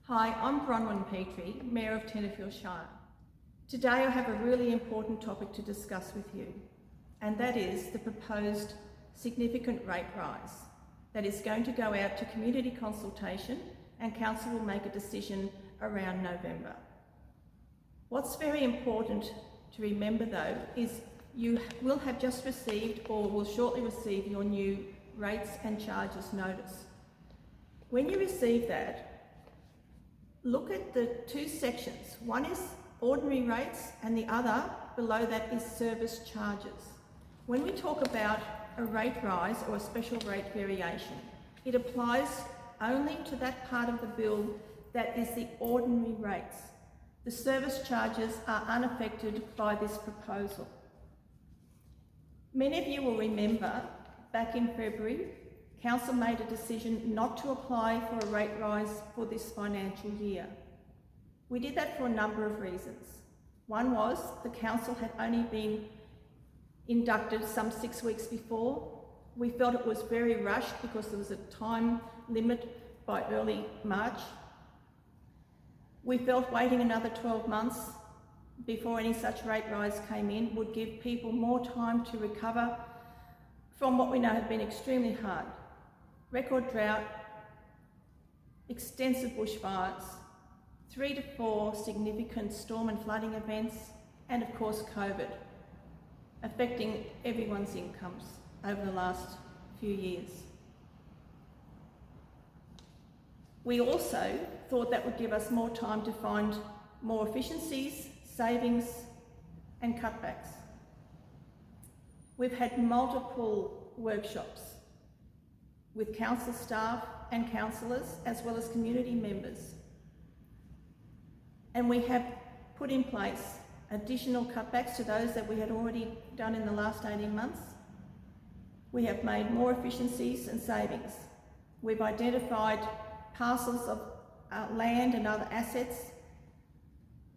Hi, I'm Bronwyn Petrie, Mayor of Tenterfield Shire. Today I have a really important topic to discuss with you, and that is the proposed significant rate rise that is going to go out to community consultation, and Council will make a decision around November. What's very important to remember though is you will have just received or will shortly receive your new rates and charges notice. When you receive that, look at the two sections. One is ordinary rates and the other below that is service charges. When we talk about a rate rise or a special rate variation, it applies only to that part of the bill that is the ordinary rates. The service charges are unaffected by this proposal. Many of you will remember back in February, Council made a decision not to apply for a rate rise for this financial year. We did that for a number of reasons. One was the Council had only been inducted some 6 weeks before. We felt it was very rushed because there was a time limit by early March. We felt waiting another 12 months before any such rate rise came in would give people more time to recover from what we know had been extremely hard. Record drought, extensive bushfires, 3 to 4 significant storm and flooding events, and of course COVID, affecting everyone's incomes over the last few years. We also thought that would give us more time to find more efficiencies, savings and cutbacks. We've had multiple workshops with council staff and councillors as well as community members. And we have put in place additional cutbacks to those that we had already done in the last 18 months. We have made more efficiencies and savings. We've identified parcels of land and other assets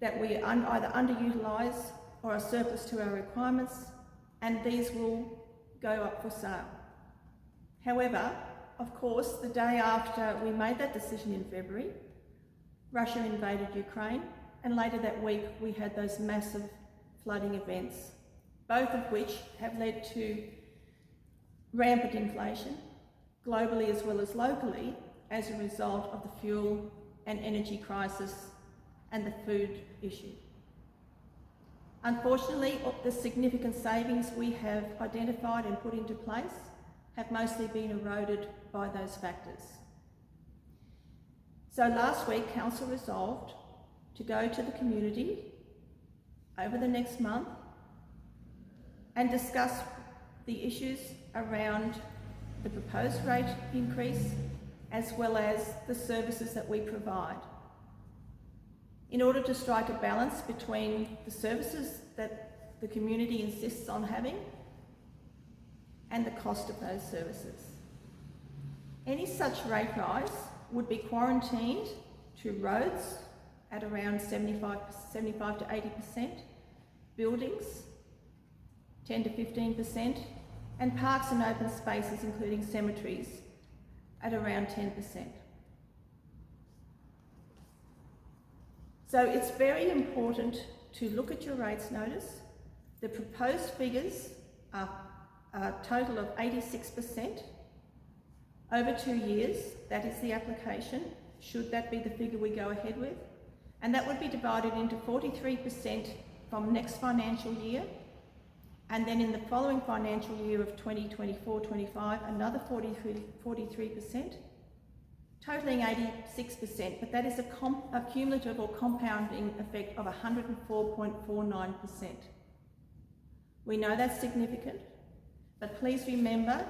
that we either underutilise or are surplus to our requirements, and these will go up for sale. However, of course, the day after we made that decision in February, Russia invaded Ukraine, and later that week we had those massive flooding events, both of which have led to rampant inflation, globally as well as locally, as a result of the fuel and energy crisis and the food issue. Unfortunately, the significant savings we have identified and put into place have mostly been eroded by those factors. So last week, Council resolved to go to the community over the next month and discuss the issues around the proposed rate increase as well as the services that we provide, in order to strike a balance between the services that the community insists on having and the cost of those services. Any such rate rise would be quarantined to roads at around 75 to 80%, buildings 10 to 15%, and parks and open spaces including cemeteries at around 10%. So it's very important to look at your rates notice. The proposed figures are a total of 86%. Over 2 years, that is the application, should that be the figure we go ahead with. And that would be divided into 43% from next financial year, and then in the following financial year of 2024-25, another 43%, totaling 86%, but that is a cumulative or compounding effect of 104.49%. We know that's significant, but please remember,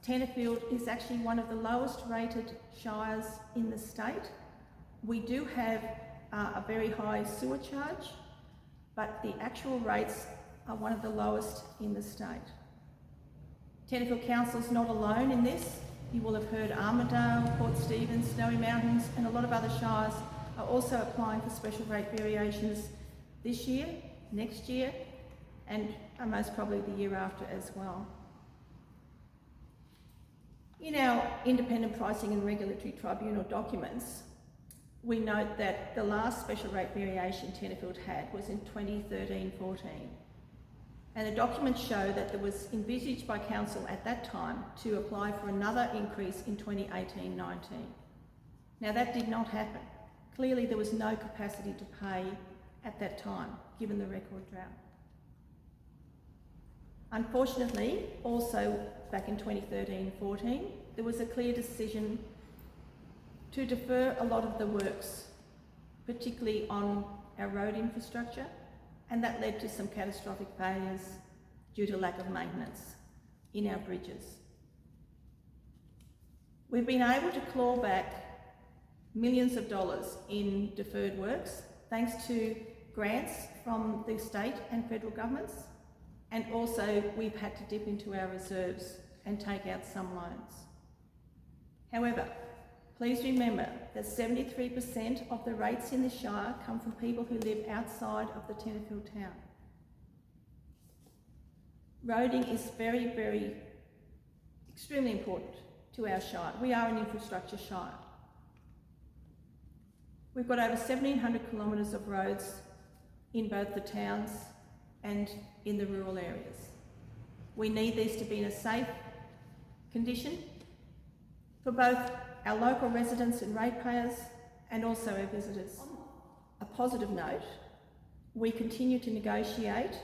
Tenterfield is actually one of the lowest rated shires in the state. We do have a very high sewer charge, but the actual rates are one of the lowest in the state. Tenterfield Council is not alone in this. You will have heard Armidale, Port Stephens, Snowy Mountains and a lot of other shires are also applying for special rate variations this year, next year and most probably the year after as well. In our independent pricing and regulatory tribunal documents, we note that the last special rate variation Tenterfield had was in 2013-14. And the documents show that there was envisaged by council at that time to apply for another increase in 2018-19. Now that did not happen. Clearly there was no capacity to pay at that time, given the record drought. Unfortunately, also back in 2013-14, there was a clear decision to defer a lot of the works, particularly on our road infrastructure, and that led to some catastrophic failures due to lack of maintenance in our bridges. We've been able to claw back millions of dollars in deferred works thanks to grants from the state and federal governments, and also we've had to dip into our reserves and take out some loans. However, please remember that 73% of the rates in the Shire come from people who live outside of the Tenterfield town. Roading is very, extremely important to our Shire. We are an infrastructure Shire. We've got over 1,700 kilometres of roads in both the towns and in the rural areas. We need these to be in a safe condition for both our local residents and ratepayers and also our visitors. On a positive note, we continue to negotiate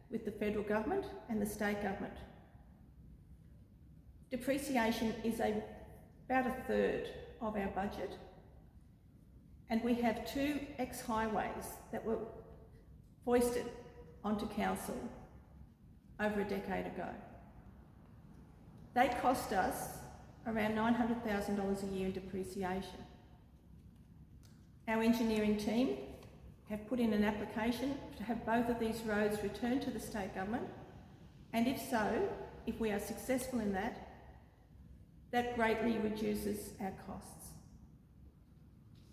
with the federal government and the state government. Depreciation is about a third of our budget, and we have 2 ex-highways that were foisted onto council over a decade ago. They cost us around $900,000 a year in depreciation. Our engineering team have put in an application to have both of these roads returned to the state government, and if so, if we are successful in that, that greatly reduces our costs.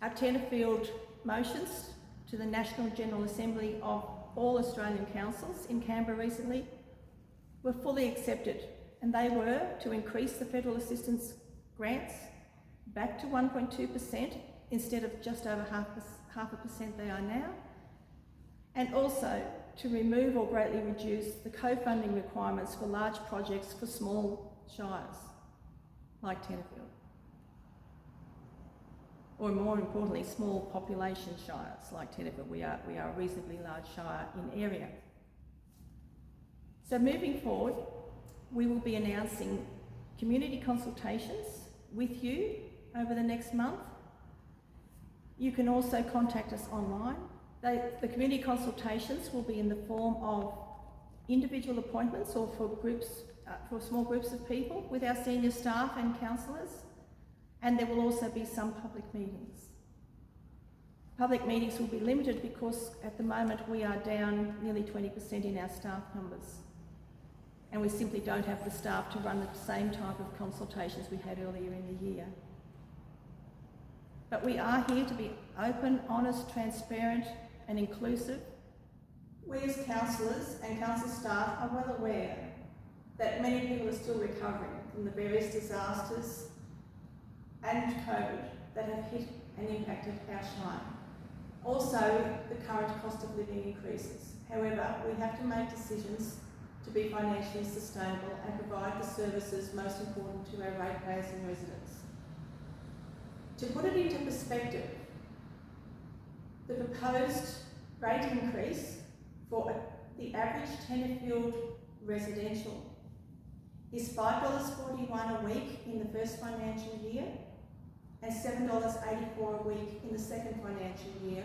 Our Tenterfield motions to the National General Assembly of all Australian councils in Canberra recently were fully accepted, and they were to increase the federal assistance grants back to 1.2% instead of just over half a percent they are now, and also to remove or greatly reduce the co-funding requirements for large projects for small shires like Tenterfield, or more importantly, small population shires like Tenterfield. We are a reasonably large shire in area. So moving forward, we will be announcing community consultations with you over the next month. You can also contact us online. The community consultations will be in the form of individual appointments or for groups, for small groups of people with our senior staff and councillors, and there will also be some public meetings. Public meetings will be limited because at the moment we are down nearly 20% in our staff numbers, and we simply don't have the staff to run the same type of consultations we had earlier in the year. But we are here to be open, honest, transparent and inclusive. We as councillors and council staff are well aware that many people are still recovering from the various disasters and COVID that have hit and impacted our Shire. Also, the current cost of living increases. However, we have to make decisions to be financially sustainable and provide the services most important to our ratepayers and residents. To put it into perspective, the proposed rate increase for the average Tenterfield residential is $5.41 a week in the first financial year and $7.84 a week in the second financial year.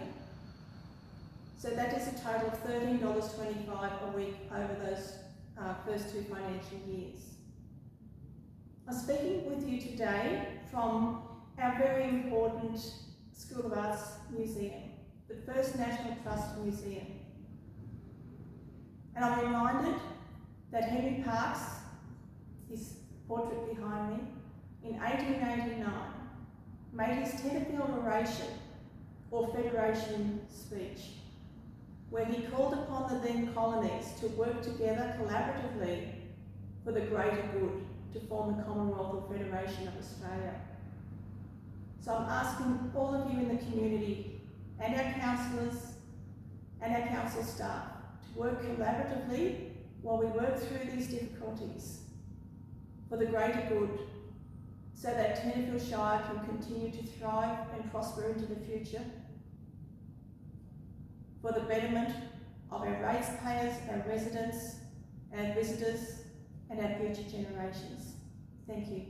So that is a total of $13.25 a week over those first 2 financial years. I'm speaking with you today from our very important School of Arts Museum, the First National Trust Museum. And I'm reminded that Henry Parkes, his portrait behind me, in 1889 made his Tenterfield oration or Federation speech, where he called upon the then colonies to work together collaboratively for the greater good to form the Commonwealth or Federation of Australia. So I'm asking all of you in the community and our councillors and our council staff to work collaboratively while we work through these difficulties for the greater good, so that Tenterfield Shire can continue to thrive and prosper into the future, for the betterment of our ratepayers, our residents, our visitors and our future generations. Thank you.